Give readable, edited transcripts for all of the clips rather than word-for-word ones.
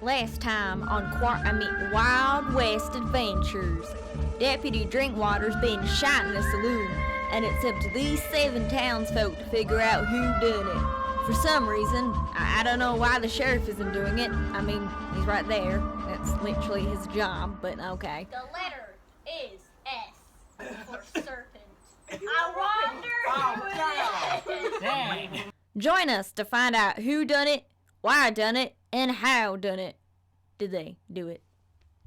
Last time on Wild West Adventures, Deputy Drinkwater's been shot in a saloon, and it's up to these 7 townsfolk to figure out who done it. For some reason, I don't know why the sheriff isn't doing it. I mean, he's right there. That's literally his job, but okay. The letter is S for serpent. I wonder who it is. Join us to find out who done it, why done it, and how done it. Did they do it?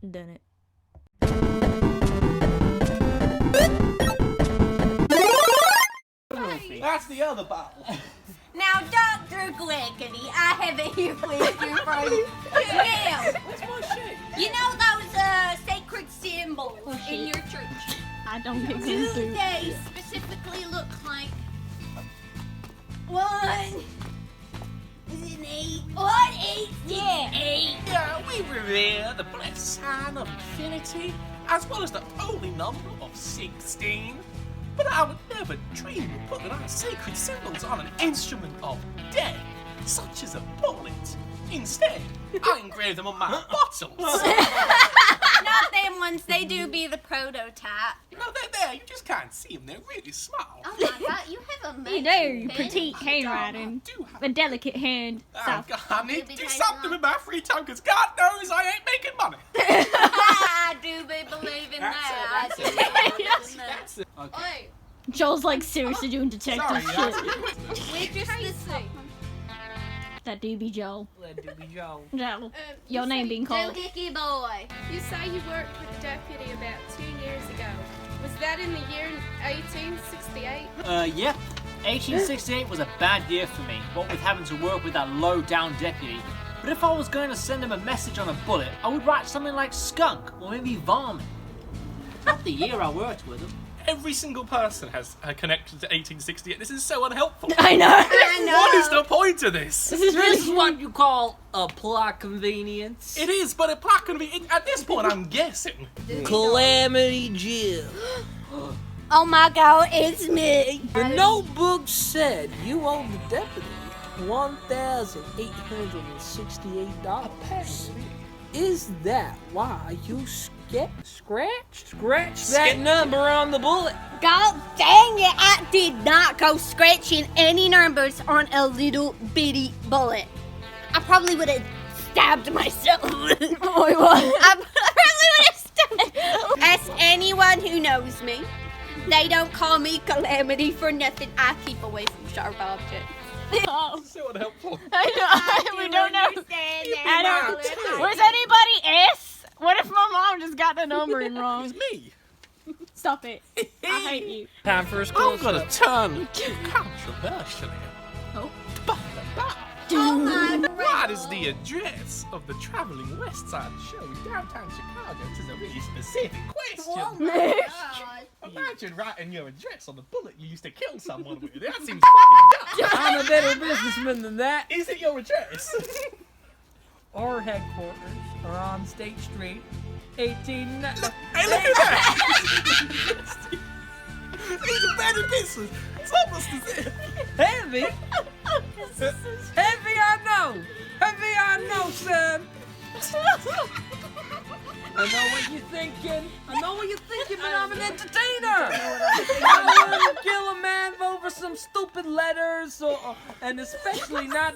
Done it. That's the other bottle. Now, Dr. Glickety, I have a here question for you. Now, What's my shit? you know those sacred symbols in your church? I don't get Do confused. they specifically look like one? Is it an 8? What 8? Yeah. 8. Yeah, we revere the blessed sign of infinity, as well as the holy number of 16. But I would never dream of putting our sacred symbols on an instrument of death, such as a bullet. Instead, I engrave them on my bottles. Not them ones. They do be the prototype. No, they're there. You just can't see them. They're really small. Oh my god, you have a You do, petite handwriting, I do have a delicate hand. Oh, So, God, I need to do something with my free time, because God knows I ain't making money. I do be believing that. That's it. That's it. Okay. Oi, Joel's like seriously doing detective Sorry, shit. we're just the same. That do be Joel. Let it be Joe. Joel. You Your name say- being called. Doohickey boy. You say you worked with the deputy about 2 years ago. Was that in the year 1868? Yeah. 1868 was a bad year for me, what with having to work with that low-down deputy. But if I was going to send him a message on a bullet, I would write something like skunk or maybe varmint. Not the year I worked with him. Every single person has a connection to 1868. This is so unhelpful. I know. I know. What is the point of this? This is really what you call a plot convenience. It is, but it's not going to be. At this point, I'm guessing. Calamity Jim. Oh my god, it's me. The notebook said you owe the deputy $1,868. Is that why you scratched that number on the bullet? God dang it, I did not go scratching any numbers on a little bitty bullet. I probably would have stabbed myself. Wait, what? I probably would have stabbed. Ask anyone who knows me. They don't call me Calamity for nothing. I keep away from sharp objects. Oh, So unhelpful. I know. We don't know. Understand I that. don't. Was anybody S? What if my mom just got the numbering wrong? It's me. Stop it. I hate you. Time for a I'm school gonna turn controversial here. Oh. But Oh my what is the address of the traveling West Side show in downtown Chicago? This is a really specific question. Oh my god. Imagine writing your address on the bullet you used to kill someone with. That seems fucking dumb. I'm a better businessman than that. Is it your address? Our headquarters are on State Street, 18... Hey, look at that! These are better business. It's almost as if. Heavy? Heavy, I know. Heavy, I know, son. I know what you're thinking. But I'm an entertainer. I wouldn't kill a man over some stupid letters, and especially not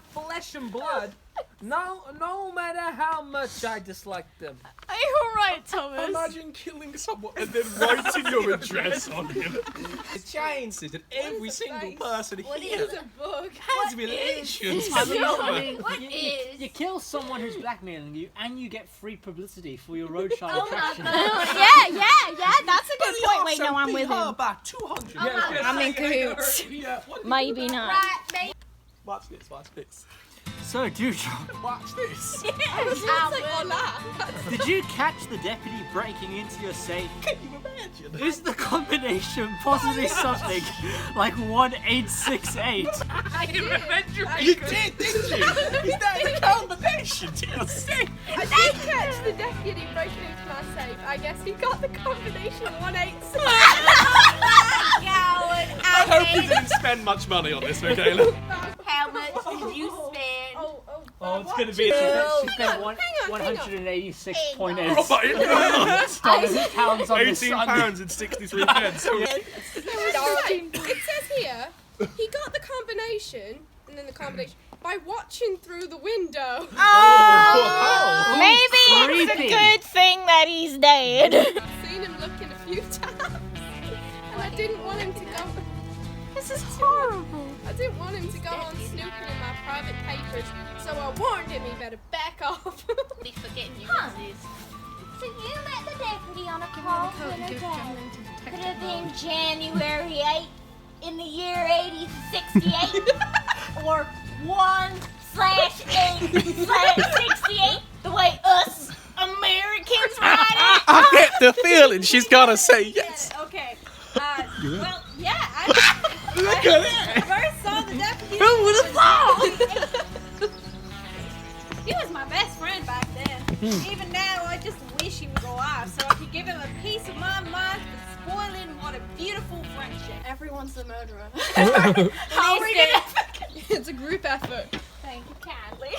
flesh and blood. No matter how much I dislike them. Are you alright, Thomas? Imagine killing someone and then writing your address on him. The chain says that every single person here a book? has relations I with mean, another. What you, is? you kill someone who's blackmailing you, and you get free publicity for your roadside attraction. Yeah, that's a good point. Wait, no, I'm with him. About 200. I'm in cahoots. Maybe not. Right, baby. Watch this. So, dude, Watch this. did you catch the deputy breaking into your safe? Can you imagine? Is the combination possibly something like 1868? I remember you did, didn't you? Is that the combination to your safe? I did catch the deputy breaking into my safe. I guess he got the combination 186. Coward. I hope you didn't spend much money on this, Michaela. How much did you spend? Oh, Oh, it's gonna be. She spent 186.8. Oh my $1 pounds on this 18 Sunday. pounds and 63 pence. It says here, he got the combination, and then the combination, by watching through the window. Oh, maybe it's a creepy. good thing that he's dead. I've seen him looking a few times, and I didn't want him to go. This is horrible. I didn't want him to go on snooping in my private papers, so I warned him he better back off. Be forgetting you Huh. exist. So you met the deputy on a cold winter day. Could have been January 8th in the year 8068 or 1/8/68, the way us Americans write it. I get the feeling she's gonna say yes. Okay. Well, yeah, Look at it. I first saw the deputy. Who would have thought? He was my best friend back then. Even now, I just wish he was alive so I could give him a piece of my mind for spoiling what a beautiful friendship. Everyone's the murderer. How are you? It's a group effort. Thank you kindly.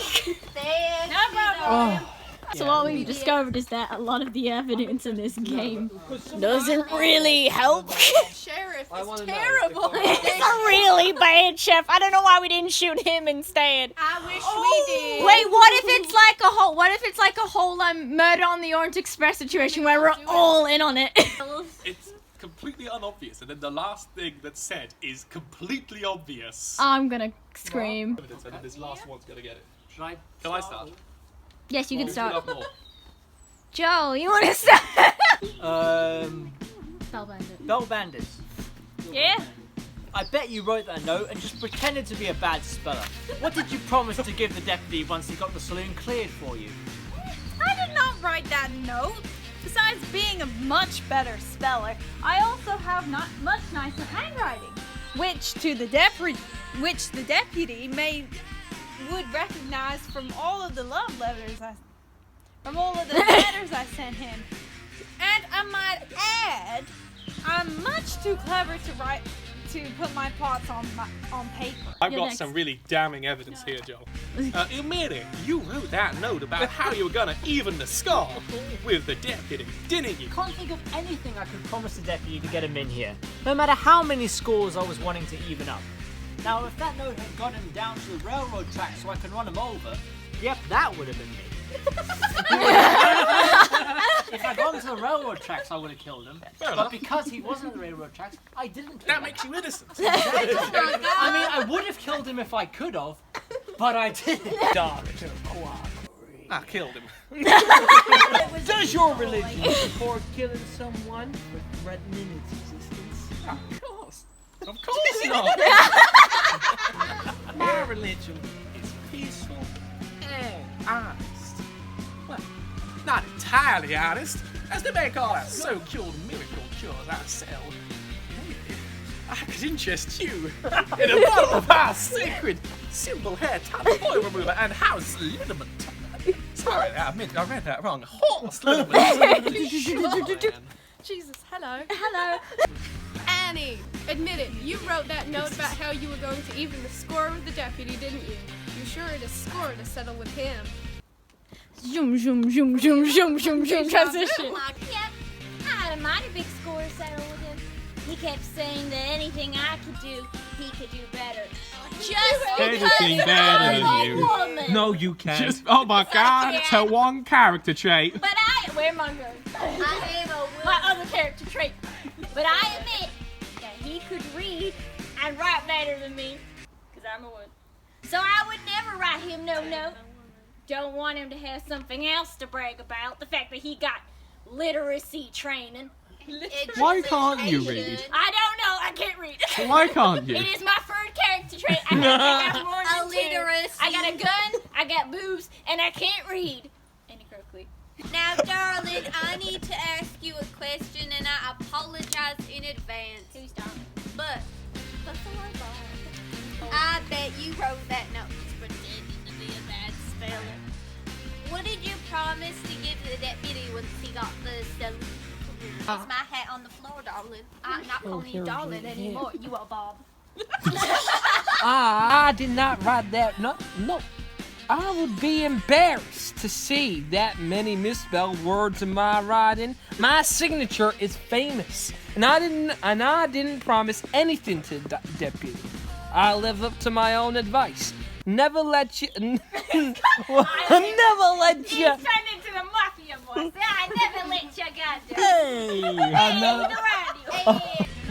No problem. So what we've discovered is that a lot of the evidence in this game doesn't really help. Sheriff I is wanna know terrible. if He's a really bad chef. I don't know why we didn't shoot him instead. I wish we did. Wait, what if it's like a whole? What if it's like a whole Murder on the Orient Express situation where we're all in on it? It's completely unobvious, and then the last thing that's said is completely obvious. I'm gonna scream. And then this last one's gonna get it. Should I? Can I start? Yes, you can Speed up start. more. Joe, you want to start? Bell Bandits. Yeah. I bet you wrote that note and just pretended to be a bad speller. What did you promise to give the deputy once he got the saloon cleared for you? I did not write that note. Besides being a much better speller, I also have not much nicer handwriting, which the deputy would recognize from all of the love letters letters I sent him. And I might add, I'm much too clever to put my thoughts on paper. I've You're got next. some really damning evidence here, Joel. Emiri, you wrote that note about how you were gonna even the score with the deputy, didn't you? I can't think of anything I could promise the deputy to get him in here, no matter how many scores I was wanting to even up. Now, if that note had got him down to the railroad track so I could run him over, yep, that would have been me. If I'd gone to the railroad tracks, I would have killed him. Fair But enough. because he wasn't at the railroad tracks, I didn't kill That him. makes you innocent. I mean, I would have killed him if I could have, but I didn't. I killed him. Does your religion support killing someone for threatening its existence? Of course. Of course not. My religion is peaceful and honest. Well, not entirely honest, as they make all our so-called miracle cures I sell. Maybe I could interest you in a bottle of our sacred simple hair tonic oil remover and house liniment. Sorry, I read that wrong. Horse liniment. Jesus, hello. Hello. Annie, admit it. You wrote that note about how you were going to even the score with the deputy, didn't you? You sure had a score to settle with him. Zoom, zoom, zoom, zoom, zoom, zoom, zoom, transition. Yep, I had a mighty big score to settle with him. He kept saying that anything I could do, he could do better. Just because Anything better I'm than a you. woman. No, you can't. Oh my god, it's her one character trait. But Where am I going? I am a woman. My other character trait. But I admit That he could read and write better than me. Because I'm a woman. So I would never write him no note. Don't want him to have something else to brag about. The fact that he got literacy training. Why can't you read? I don't know. I can't read. Why can't you? It is my third character trait. I have more than two. Illiteracy. I got a gun, I got boobs, and I can't read. Incorrectly. Now, darling, I need to ask you a question, and I apologize in advance. Who's darling? But before Bob, I bet you wrote that note just pretending to be a bad speller. What did you promise to give the deputy once he got the stone? It's my hat on the floor, darling. I'm not calling you darling anymore. You are Bob. I did not write that. No. I would be embarrassed to see that many misspelled words in my writing. My signature is famous, and I didn't promise anything to the deputy. I live up to my own advice. Never let you. Never let you. He's turned into the mafia boss. I never let you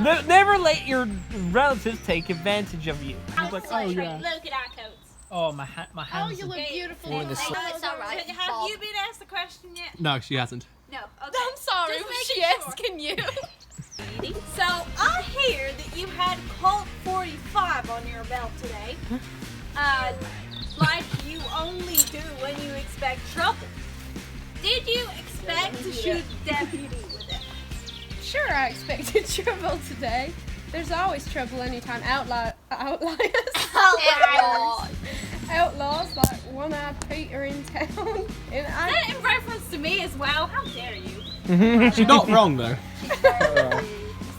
go. Never let your relatives take advantage of you. Like, oh yeah. Look at our coats. Oh, my hands. You look beautiful. Oh, it's all right. Have you been asked the question yet? No, she hasn't. No. Okay. I'm sorry, Just was making she sure. asking you? So I hear that you had Colt 45 on your belt today. Like you only do when you expect trouble. Did you expect to shoot the deputy with it? Sure, I expected trouble today. There's always trouble anytime outlaws like One-Eyed Peter in town. And Is that in reference to me as well? How dare you? She's not wrong though.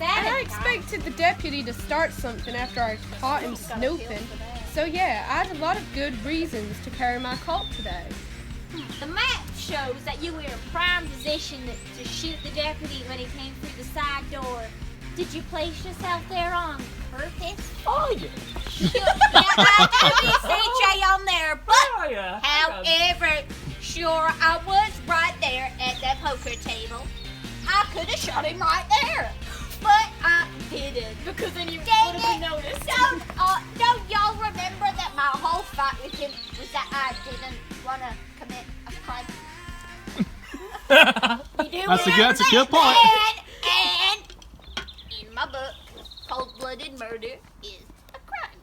And I expected the deputy to start something after I caught him snooping. So yeah, I had a lot of good reasons to carry my Colt today. The map shows that you were in prime position to shoot the deputy when he came through the side door. Did you place yourself there on purpose? Oh yeah. I did CJ on there, but however, sure I was right there at that poker table. I could have shot him right there, but I didn't. Because then you would Dang have it! noticed. Don't y'all remember that my whole fight with him was that I didn't want to commit a crime? You do That's a remember good point. And in my book, cold-blooded murder is a crime.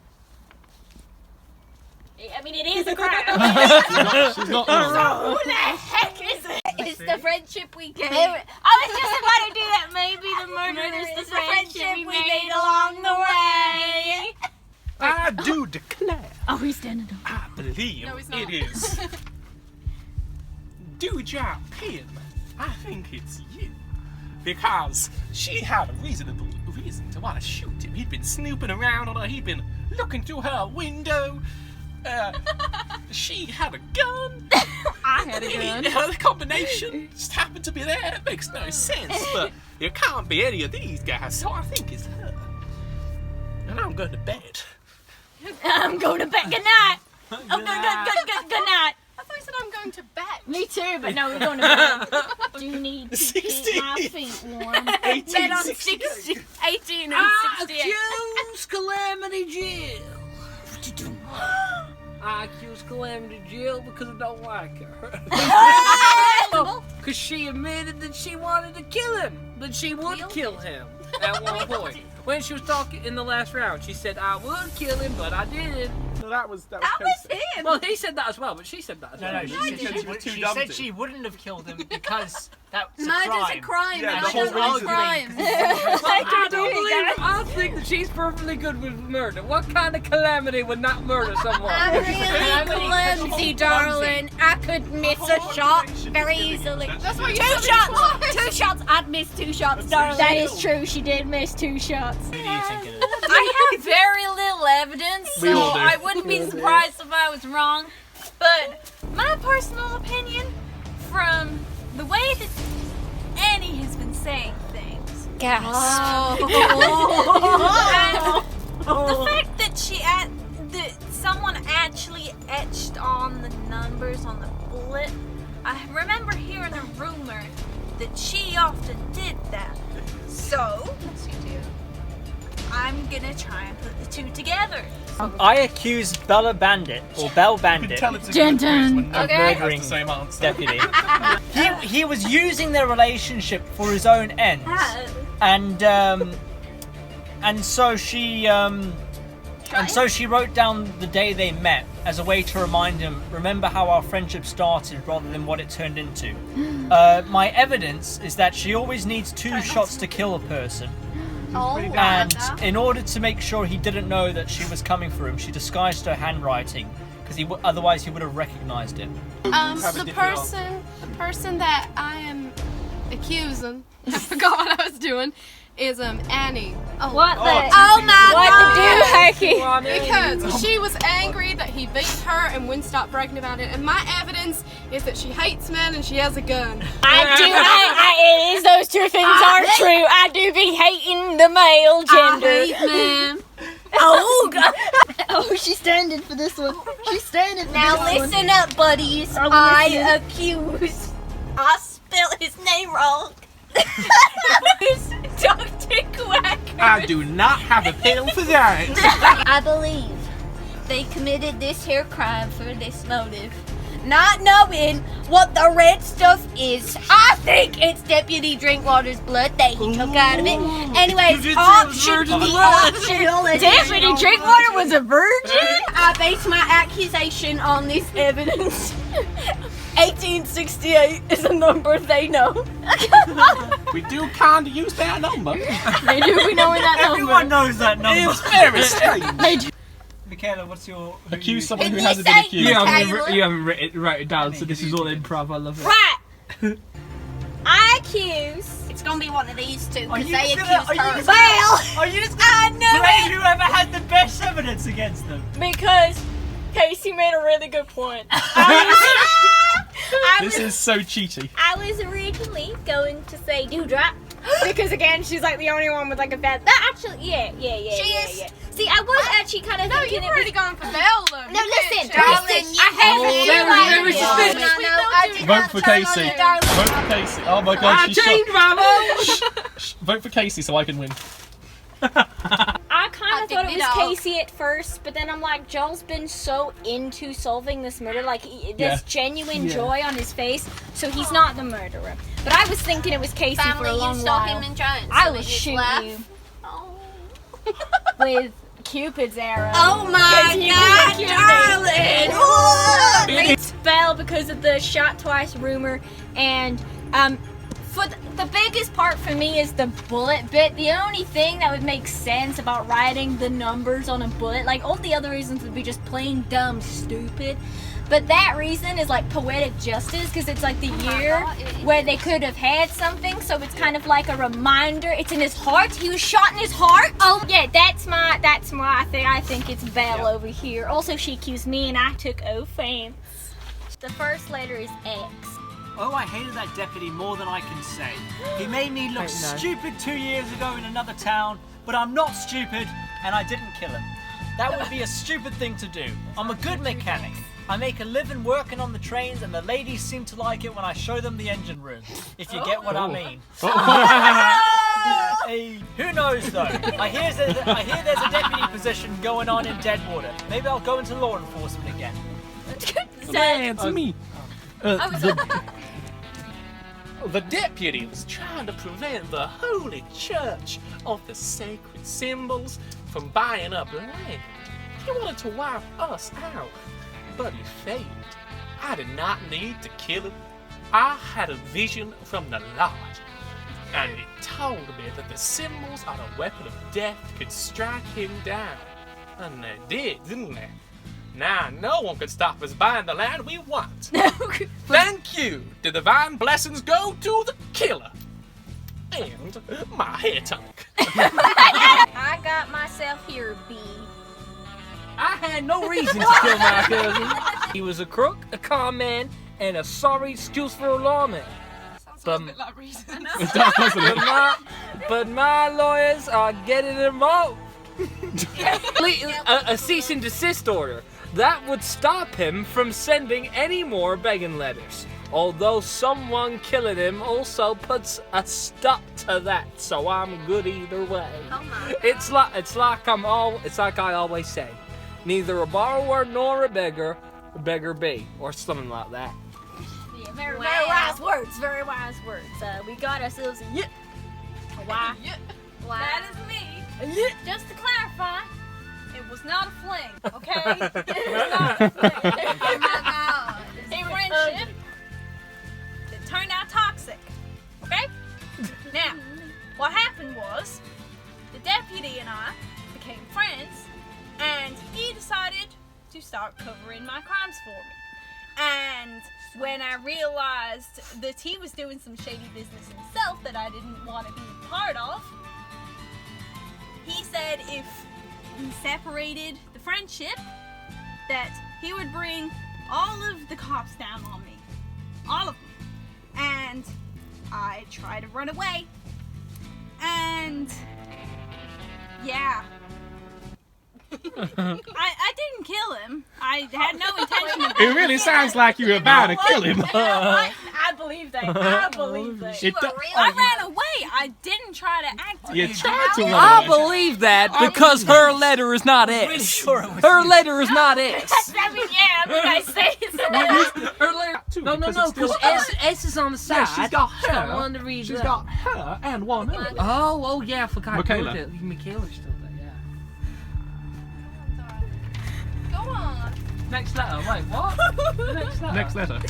I mean, it is a crime. She's not wrong. Who the heck is it? It's the friendship we gave. I was just about to do that. Maybe the murder is the friendship we made along the way. I do declare. Oh, he's standing up. I believe No, he's not. it is. Dooja Pim, I think it's you. Because she had a reasonable reason to want to shoot him. He'd been snooping around on her, he'd been looking through her window. She had a gun. I had a gun. The combination just happened to be there. It makes no sense, but it can't be any of these guys, so I think it's her. And I'm going to bed. I'm going to bed. Good night. Good night. I thought you said I'm going to bed. Me too, but no, we're going to bed. Do you need to 16. keep my feet warm? Bet on 1868. 18 and 68. Accuse Calamity Jill. What you doing? I accuse Calamity Jill because I don't like her. Because she admitted that she wanted to kill him, that she would kill him at one point. When she was talking in the last round, she said, I would kill him, but I didn't. So that was That was him. Well, he said that as well, but she said that as well. No, she said she was too she dumb said to. she wouldn't have killed him because that's a Murder's crime. a crime. Yeah, and the I whole don't like reason. crimes. I don't believe. I think that she's perfectly good with murder. What kind of calamity would not murder someone? I'm really clumsy, darling. I could miss a shot very easily. That's why you Two shots! 2 shots! I'd miss 2 shots, darling. That is true. She did miss 2 shots. Who do you think it is? I have very little evidence, We so all do. I wouldn't be surprised if I was wrong. But my personal opinion, from the way that Annie has been saying things, Gasp. and the fact that that someone actually etched on the numbers on the bullet, I remember hearing a rumor that she often did that. So, I'm gonna try and put the 2 together. I accuse Bella Bandit or Bell Bandit Tell it to Dun, me dun. when of Okay. murdering the same answer. deputy. he was using their relationship for his own ends, and so she wrote down the day they met as a way to remind him, remember how our friendship started rather than what it turned into. My evidence is that she always needs 2 shots to kill a person. And in order to make sure he didn't know that she was coming for him, she disguised her handwriting because otherwise he would have recognized it. The person that I am accusing, I forgot what I was doing, is Annie. What the? Oh my What to do, God. Herky? Because she was angry that he beat her and wouldn't stop bragging about it. And my evidence is that she hates men and she has a gun. It is, those two things are true. I do be hating the male gender. I hate men. Oh, God. Oh, she's standing for this one. She's standing for Now this one. listen up, buddies. I spelled his name wrong. Dr. Quacker. I do not have a pill for that. I believe they committed this here crime for this motive. Not knowing what the red stuff is. I think it's Deputy Drinkwater's blood that he took out of it. Anyways, optional. Deputy Drinkwater was a virgin? I base my accusation on this evidence. 1868 is a number they know. We do kind of use that number. They do, we know that number. Everyone knows that number. It's very strange. Michaela, what's your... Accuse someone who Did you hasn't been say accused. You haven't wrote it down, so this is all improv. I love it. Right. I accuse. It's gonna be one of these two Are because you they just gonna- accused are you her. just Well, Are you just I going to knew blame it. whoever had the best evidence against them? Because Casey made a really good point. This is so cheaty. I was originally going to say Dewdrop. Because again, she's like the only one with like a bad. That actually, yeah. She is. See, I was actually kind of No, thinking you've it already was... gone for Belle, though. No, listen, Darling, I have very suspicious. I did Vote not for turn on Casey. you, darling. Vote for Casey. Oh my God, she's changed shot. my vote. Vote for Casey so I can win. I kind of thought it think was we know. Casey at first, but then I'm like, Joel's been so into solving this murder, like there's genuine joy on his face, so he's not the murderer. But I was thinking it was Casey for Family, a you long saw while. him and Jones. I so will we just shoot laugh. you Oh. with Cupid's arrow. Oh my God, darling! It's Belle because of the shot twice rumor, and for the biggest part for me is the bullet bit. The only thing that would make sense about writing the numbers on a bullet, like all the other reasons would be just plain dumb stupid. But that reason is like poetic justice because it's like the year where they could have had something, so it's kind of like a reminder. It's in his heart. He was shot in his heart. Oh yeah, that's my I think it's Belle over here. Also, she accused me and I took offense. The first letter is X. Oh, I hated that deputy more than I can say. He made me look stupid 2 years ago in another town, but I'm not stupid, and I didn't kill him. That would be a stupid thing to do. I'm a good mechanic. I make a living working on the trains, and the ladies seem to like it when I show them the engine room, if you get what I mean. Hey, who knows though? I hear there's a deputy position going on in Deadwater. Maybe I'll go into law enforcement again. Man, it's me. The deputy was trying to prevent the Holy Church of the sacred symbols from buying up land. He wanted to wipe us out, but he failed. I did not need to kill him. I had a vision from the Lord, and he told me that the symbols on a weapon of death could strike him down. And they did, didn't they? Now no one can stop us buying the land we want. Thank you. The divine blessings go to the killer. And my hair tonic. I got myself here, B. I had no reason to kill my cousin. He was a crook, a con man, and a sorry excuse for a lawman. Sounds a bit like reason. It does, doesn't it? But my lawyers are getting involved. A cease and desist order. That would stop him from sending any more begging letters. Although someone killing him also puts a stop to that, so I'm good either way. Oh my. It's like I always say, neither a borrower nor a beggar be, or something like that. Yeah, very wise words. Very wise words. We got ourselves a yip. Why? Wow. That is me. Just to clarify. It was not a fling, okay? It was not a fling. Oh my God. A friendship that turned out toxic, okay? Now, what happened was the deputy and I became friends, and he decided to start covering my crimes for me. And when I realized that he was doing some shady business himself that I didn't want to be part of, he said if we separated the friendship, that he would bring all of the cops down on me. All of them. And I tried to run away. And yeah. I didn't kill him. I had no intention of It really sounds like you were about to kill him. I believe that. I believe that. I ran away. I didn't try to act. You tried to run I away. believe that because her letter is not Pretty S. sure it was Her you. letter is not S. I mean, yeah, I say so. Her letter. No, Because it's still S is on the side. she's got her. one to read She's that. got her and one other. Oh, yeah, I forgot. Michaela. Michaela still there, yeah. Go on. Next letter, wait, what? The next letter. Next letter.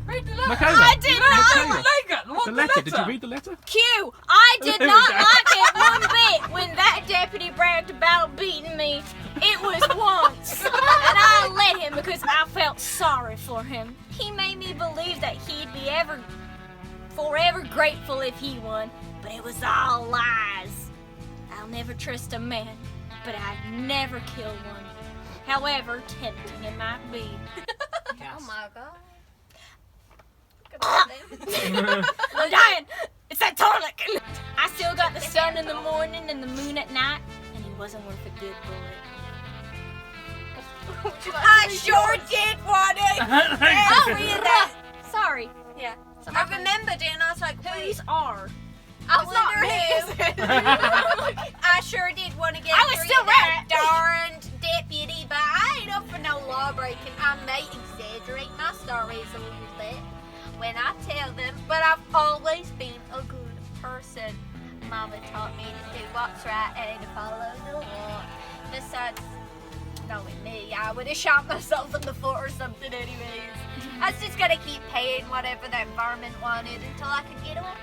Read the letter. Michaela. I did not. The letter. Did you read the letter? Q, I did not like it one bit when that deputy bragged about beating me. It was once. And I let him because I felt sorry for him. He made me believe that he'd be forever grateful if he won. But it was all lies. I'll never trust a man, but I'd never kill one. However tempting it might be. Oh my god. I'm dying! It's that toilet! I still got the sun in the morning and the moon at night, and he wasn't worth a good bullet. I sure did want it. Oh, read that! Sorry. Yeah. I remembered it and I was like, wait, Who's are? I wonder who. I sure did want to get I was rid still of that darned deputy, but I ain't up for no law breaking. I may exaggerate my stories a little bit when I tell them, but I've always been a good person. Mama taught me to do what's right and to follow the law. Besides, knowing me, I would have shot myself in the foot or something anyways. I was just gonna keep paying whatever that varmint wanted until I could get away.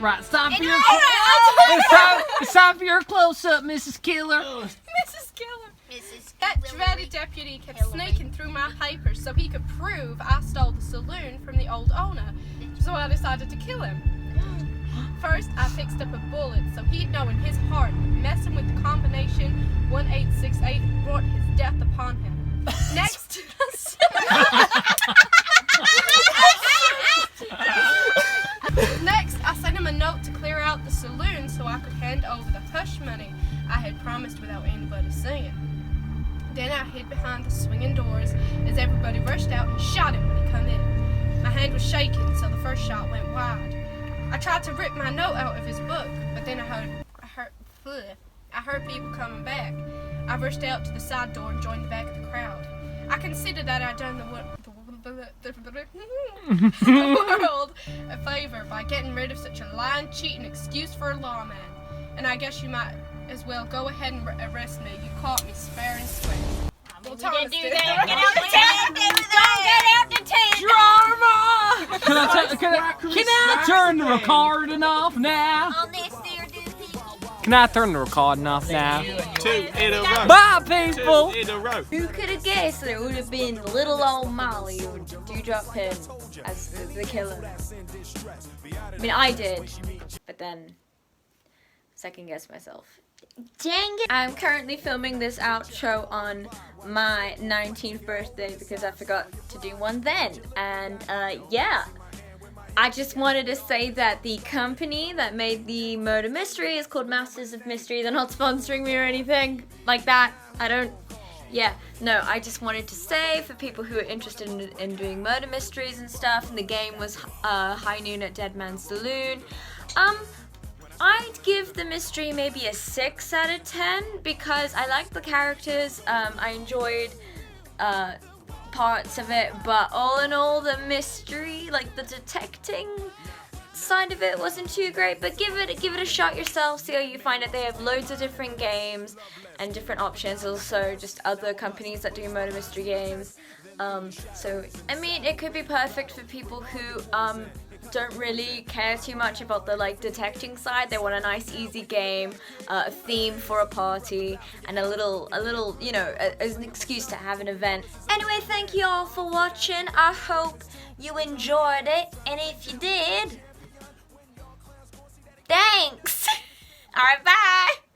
Right, it's time for your Anyway, it's time for your close-up, Mrs. Killer. Mrs. Killer. Mrs. That Hillary. dreaded deputy kept sneaking through my papers so he could prove I stole the saloon from the old owner. So I decided to kill him. First, I fixed up a bullet so he'd know in his heart that messing with the combination 1868 brought his death upon him. Next, I sent him a note to clear out the saloon so I could hand over the hush money I had promised without anybody seeing. Then I hid behind the swinging doors as everybody rushed out and shot him when he come in. My hand was shaking, so the first shot went wide. I tried to rip my note out of his book, but then I heard people coming back. I rushed out to the side door and joined the back of the crowd. I considered that I'd done the world a favor by getting rid of such a lying, cheating excuse for a lawman. And I guess you might as well go ahead and arrest me. You caught me fair and square. We didn't do that. Get out the tent. Don't get out the tent. Drama! Can I turn the recording off now? On this there doopy. Can I turn the recording off now? 2 in a row. Bye, people! 2 in a row. Who could have guessed that it would have been little old Molly who dewdrop him as the killer? I mean, I did, but then second guessed myself. Dang it! I'm currently filming this outro on my 19th birthday because I forgot to do one then. And yeah, I just wanted to say that the company that made the murder mystery is called Masters of Mystery. They're not sponsoring me or anything like that. I just wanted to say for people who are interested in doing murder mysteries and stuff, and the game was High Noon at Dead Man's Saloon. I'd give the mystery maybe a 6 out of 10 because I liked the characters, I enjoyed parts of it, but all in all the mystery, like the detecting side of it wasn't too great, but give it a shot yourself, see how you find it. They have loads of different games and different options, also just other companies that do murder mystery games. So, I mean, it could be perfect for people who don't really care too much about the detecting side. They want a nice easy game, a theme for a party, and a little you know, as an excuse to have an event. Anyway, thank you all for watching. I hope you enjoyed it, and if you did, thanks. All right, bye.